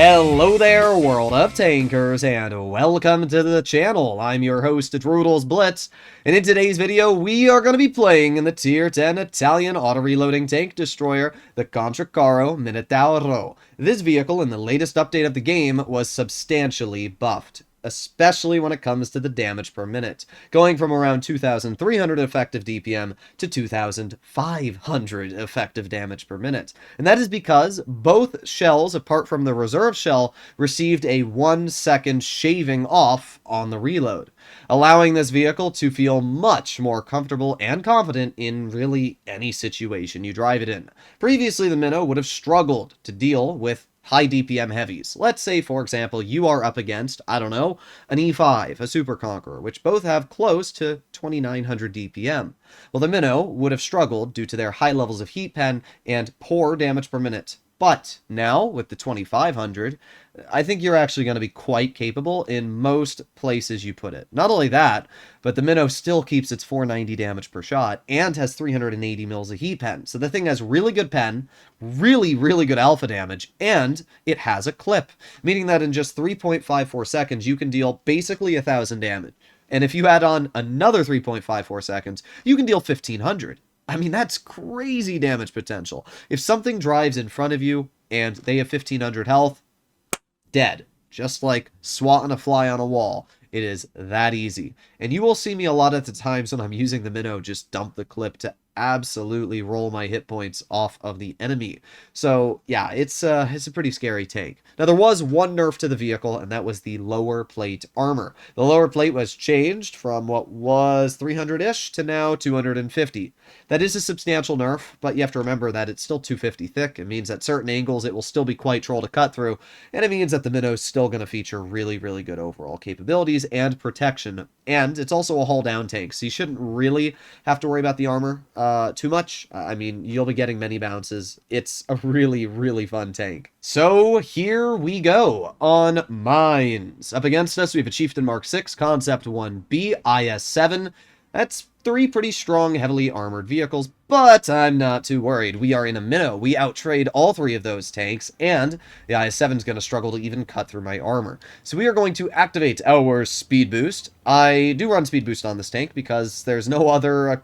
Hello there, world of tankers, and welcome to the channel. I'm your host, Droodles Blitz, and in today's video, we are going to be playing in the Tier 10 Italian auto-reloading tank destroyer, the Minotauro. This vehicle, in the latest update of the game, was substantially buffed, especially when it comes to the damage per minute, going from around 2,300 effective DPM to 2,500 effective damage per minute. And that is because both shells, apart from the reserve shell, received a 1-second shaving off on the reload, allowing this vehicle to feel much more comfortable and confident in really any situation you drive it in. Previously, the Minnow would have struggled to deal with high DPM heavies. Let's say, for example, you are up against, I don't know, an E5, a Super Conqueror, which both have close to 2,900 DPM. Well, the Minnow would have struggled due to their high levels of heat pen and poor damage per minute. But now, with the 2,500, I think you're actually going to be quite capable in most places you put it. Not only that, but the Minnow still keeps its 490 damage per shot and has 380 mils of heat pen. So the thing has really good pen, really good alpha damage, and it has a clip, meaning that in just 3.54 seconds, you can deal basically 1,000 damage. And if you add on another 3.54 seconds, you can deal 1,500. I mean, that's crazy damage potential. If something drives in front of you and they have 1,500 health, dead. Just like swatting a fly on a wall. It is that easy. And you will see me a lot of the times when I'm using the Minnow just dump the clip to absolutely roll my hit points off of the enemy. So yeah, it's a pretty scary tank. Now there was one nerf to the vehicle, and that was the lower plate armor. The lower plate was changed from what was 300-ish to now 250. That is a substantial nerf, but you have to remember that it's still 250 thick. It means at certain angles it will still be quite troll to cut through, and it means that the Minnow is still going to feature really good overall capabilities and protection. And it's also a hull down tank, so you shouldn't really have to worry about the armor too much. I mean, you'll be getting many bounces. It's a really fun tank. So here we go on mines. Up against us, we have a Chieftain Mark 6, Concept 1B, IS-7. That's three pretty strong, heavily armored vehicles, but I'm not too worried. We are in a Minnow. We outtrade all three of those tanks, and the IS-7 is going to struggle to even cut through my armor. So we are going to activate our Speed Boost. I do run Speed Boost on this tank because there's no other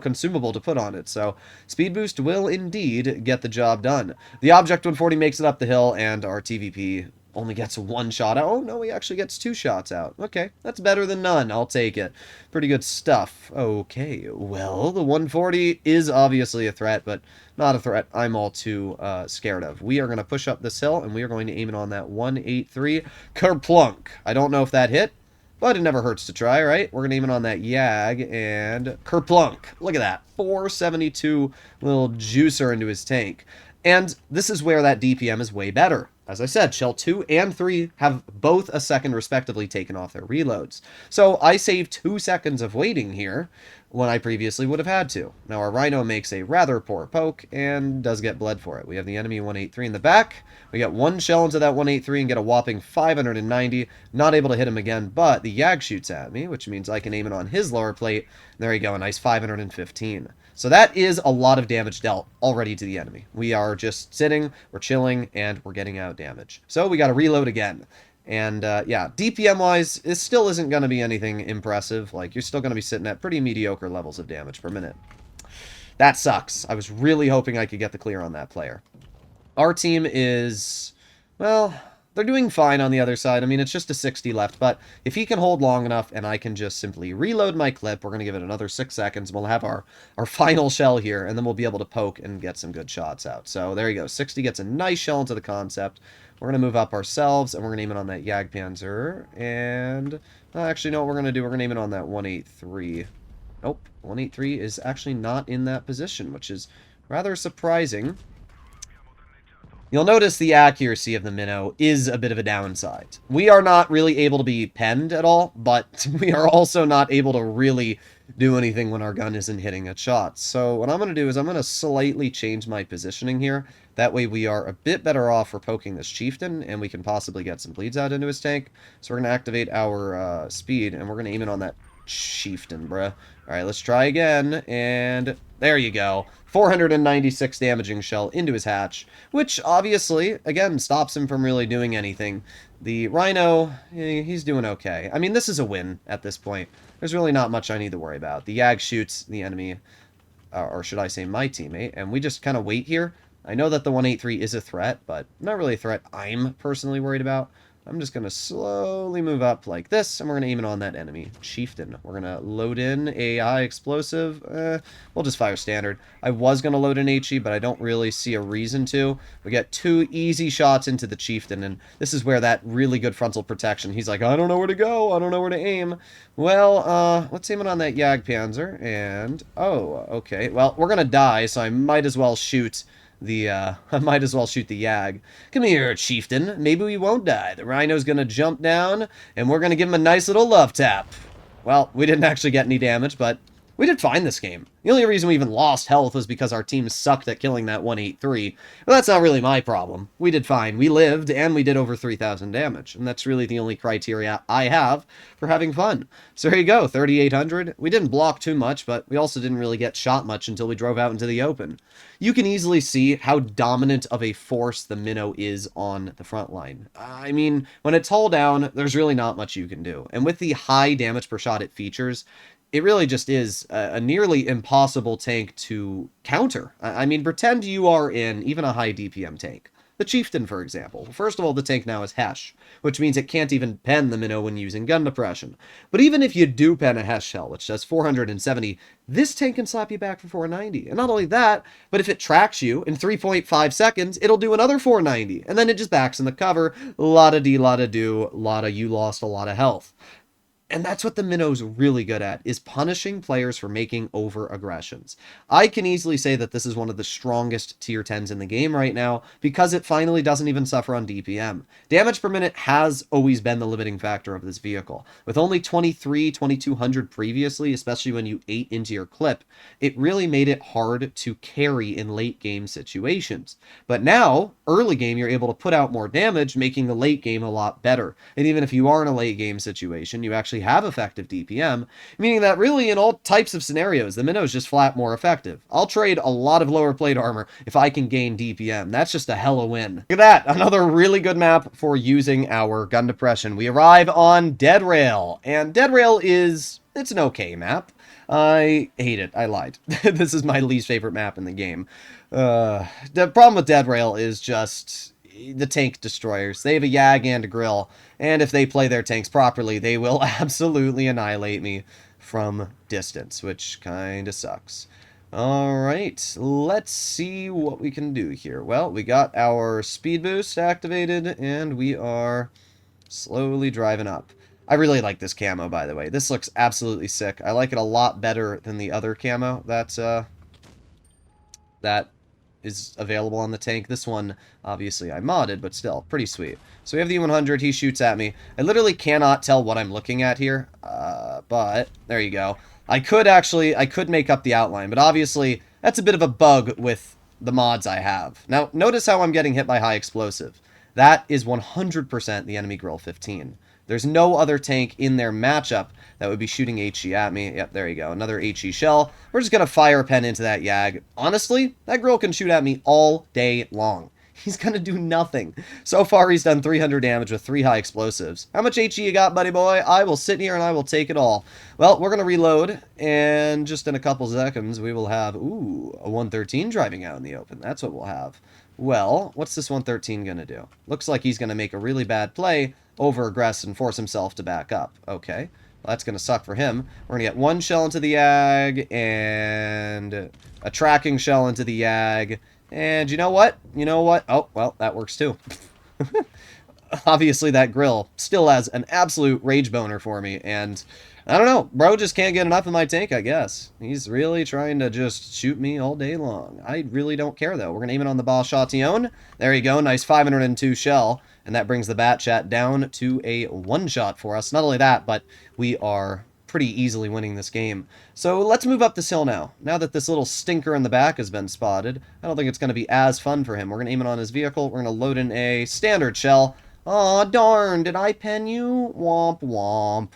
consumable to put on it. So Speed Boost will indeed get the job done. The Object 140 makes it up the hill, and our TVP only gets one shot out. Oh, no, he actually gets two shots out. Okay, that's better than none. I'll take it. Pretty good stuff. Okay, well, the 140 is obviously a threat, but not a threat I'm all too scared of. We are going to push up this hill, and we are going to aim it on that 183 Kerplunk. I don't know if that hit, but it never hurts to try, right? We're going to aim it on that Yag, and Kerplunk. Look at that. 472 little juicer into his tank. And this is where that DPM is way better. As I said, Shell 2 and 3 have both a second respectively taken off their reloads. So I saved 2 seconds of waiting here when I previously would have had to. Now our Rhino makes a rather poor poke and does get bled for it. We have the enemy 183 in the back. We get one shell into that 183 and get a whopping 590. Not able to hit him again, but the Yag shoots at me, which means I can aim it on his lower plate. There you go, a nice 515. So that is a lot of damage dealt already to the enemy. We are just sitting, we're chilling, and we're getting out damage. So we got to reload again. And yeah, DPM-wise, it still isn't going to be anything impressive. Like, you're still going to be sitting at pretty mediocre levels of damage per minute. That sucks. I was really hoping I could get the clear on that player. Our team is, well, they're doing fine on the other side. I mean, it's just a 60 left, but if he can hold long enough and I can just simply reload my clip, we're going to give it another 6 seconds. We'll have our final shell here, and then we'll be able to poke and get some good shots out. So there you go. 60 gets a nice shell into the Concept. We're going to move up ourselves, and we're going to aim it on that Jagdpanzer. And actually, no, what we're going to do, we're going to aim it on that 183. Nope, 183 is actually not in that position, which is rather surprising. You'll notice the accuracy of the Minnow is a bit of a downside. We are not really able to be penned at all, but we are also not able to really do anything when our gun isn't hitting its shots. So what I'm going to do is I'm going to slightly change my positioning here. That way we are a bit better off for poking this Chieftain, and we can possibly get some bleeds out into his tank. So we're going to activate our speed, and we're going to aim it on that chieftain, bruh. Alright, let's try again, and there you go. 496 damaging shell into his hatch, which obviously, again, stops him from really doing anything. The Rhino, he's doing okay. I mean, this is a win at this point. There's really not much I need to worry about. The Yag shoots the enemy, or should I say my teammate, and we just kind of wait here. I know that the 183 is a threat, but not really a threat I'm personally worried about. I'm just going to slowly move up like this, and we're going to aim it on that enemy chieftain. We're going to load in a high explosive. We'll just fire standard. I was going to load in HE, but I don't really see a reason to. We get 2 easy shots into the chieftain, and this is where that really good frontal protection. He's like, I don't know where to go. I don't know where to aim. Well, let's aim it on that Jagdpanzer, and, oh, okay. Well, we're going to die, so I might as well shoot I might as well shoot the Yag. Come here, chieftain. Maybe we won't die. The Rhino's gonna jump down, and we're gonna give him a nice little love tap. Well, we didn't actually get any damage, but we did fine this game. The only reason we even lost health was because our team sucked at killing that 183. But that's not really my problem. We did fine. We lived, and we did over 3,000 damage. And that's really the only criteria I have for having fun. So here you go, 3,800. We didn't block too much, but we also didn't really get shot much until we drove out into the open. You can easily see how dominant of a force the Minnow is on the front line. I mean, when it's hull down, there's really not much you can do. And with the high damage per shot it features, it really just is a nearly impossible tank to counter. I mean, pretend you are in even a high DPM tank. The Chieftain, for example. First of all, the tank now is Hesh, which means it can't even pen the Minnow when using gun depression. But even if you do pen a Hesh shell, which does 470, this tank can slap you back for 490. And not only that, but if it tracks you in 3.5 seconds, it'll do another 490. And then it just backs in the cover. La-da-dee, la-da-do, la-da, you lost a lot of health. And that's what the Minnow's really good at, is punishing players for making over-aggressions. I can easily say that this is one of the strongest tier 10s in the game right now, because it finally doesn't even suffer on DPM. Damage per minute has always been the limiting factor of this vehicle. With only 2,200 previously, especially when you ate into your clip, it really made it hard to carry in late game situations. But now, early game, you're able to put out more damage, making the late game a lot better. And even if you are in a late game situation, you actually have effective DPM, meaning that really in all types of scenarios, the Minnow is just flat more effective. I'll trade a lot of lower plate armor if I can gain DPM. That's just a hella win. Look at that, another really good map for using our gun depression. We arrive on Dead Rail, and Dead Rail it's an okay map. I hate it. I lied. This is my least favorite map in the game. The problem with Dead Rail is just the tank destroyers. They have a Yag and a Grill, and if they play their tanks properly, they will absolutely annihilate me from distance, which kind of sucks. Alright, let's see what we can do here. Well, we got our speed boost activated, and we are slowly driving up. I really like this camo, by the way. This looks absolutely sick. I like it a lot better than the other camo that is available on the tank. This one, obviously, I modded, but still, pretty sweet. So we have the E100. He shoots at me. I literally cannot tell what I'm looking at here, but there you go. I could make up the outline, but obviously, that's a bit of a bug with the mods I have. Now, notice how I'm getting hit by high explosive. That is 100% the enemy Grill 15. There's no other tank in their matchup that would be shooting HE at me. Yep, there you go. Another HE shell. We're just going to fire a pen into that Yag. Honestly, that Grill can shoot at me all day long. He's going to do nothing. So far, he's done 300 damage with 3 high explosives. How much HE you got, buddy boy? I will sit here and I will take it all. Well, we're going to reload, and just in a couple seconds, we will have, ooh, a 113 driving out in the open. That's what we'll have. Well, what's this 113 going to do? Looks like he's going to make a really bad play, over-aggress, and force himself to back up. Okay. Well, that's going to suck for him. We're going to get 1 shell into the Yag, and a tracking shell into the Yag. And you know what? You know what? Oh, well, that works too. Obviously, that Grill still has an absolute rage boner for me, and I don't know. Bro just can't get enough of my tank, I guess. He's really trying to just shoot me all day long. I really don't care, though. We're going to aim it on the Ball Chatillon. There you go. Nice 502 shell. And that brings the Bat Chat down to a 1-shot for us. Not only that, but we are pretty easily winning this game. So let's move up this hill now. Now that this little stinker in the back has been spotted, I don't think it's going to be as fun for him. We're going to aim it on his vehicle. We're going to load in a standard shell. Aw, darn. Did I pen you? Womp womp.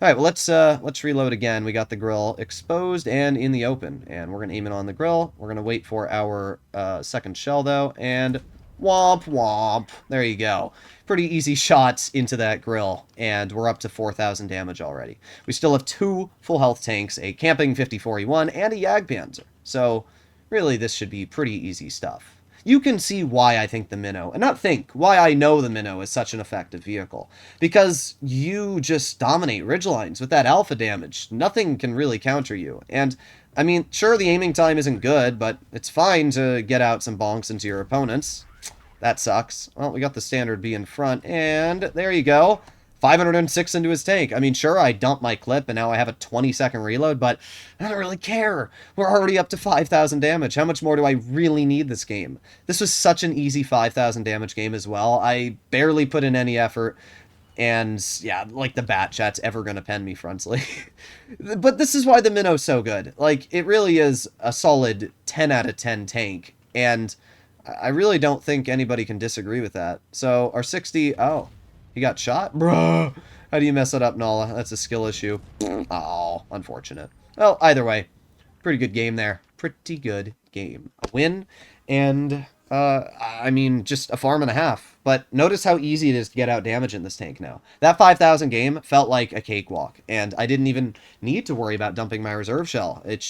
Alright, well, let's reload again. We got the grill exposed and in the open, and we're going to aim it on the grill. We're going to wait for our second shell, though, and womp womp. There you go. Pretty easy shots into that grill, and we're up to 4,000 damage already. We still have 2 full health tanks, a camping 5041, and a Jagdpanzer. So, really, this should be pretty easy stuff. You can see why I think the Minnow, and not think, why I know the Minnow is such an effective vehicle. Because you just dominate ridgelines with that alpha damage. Nothing can really counter you. And, I mean, sure, the aiming time isn't good, but it's fine to get out some bonks into your opponents. That sucks. Well, we got the standard B in front, and there you go. 506 into his tank. I mean, sure, I dumped my clip, and now I have a 20-second reload, but I don't really care. We're already up to 5,000 damage. How much more do I really need this game? This was such an easy 5,000 damage game as well. I barely put in any effort, and yeah, like the bat chat's ever going to pen me frontally. But this is why the Minnow's so good. Like, it really is a solid 10 out of 10 tank, and I really don't think anybody can disagree with that. So, our 60... Oh, he got shot? Bruh! How do you mess it up, Nala? That's a skill issue. Oh, unfortunate. Well, either way, pretty good game there. Pretty good game. A win, and, I mean, just a farm and a half. But notice how easy it is to get out damage in this tank now. That 5,000 game felt like a cakewalk, and I didn't even need to worry about dumping my reserve shell. It's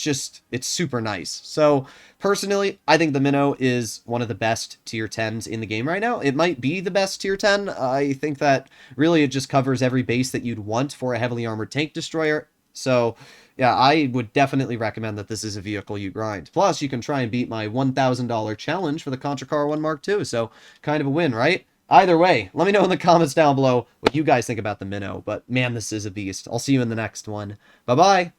super nice. So, personally, I think the Minnow is one of the best tier 10s in the game right now. It might be the best tier 10. I think that really it just covers every base that you'd want for a heavily armored tank destroyer. So, yeah, I would definitely recommend that this is a vehicle you grind. Plus, you can try and beat my $1,000 challenge for the Contra Car 1 Mark II, so kind of a win, right? Either way, let me know in the comments down below what you guys think about the Minnow, but man, this is a beast. I'll see you in the next one. Bye-bye!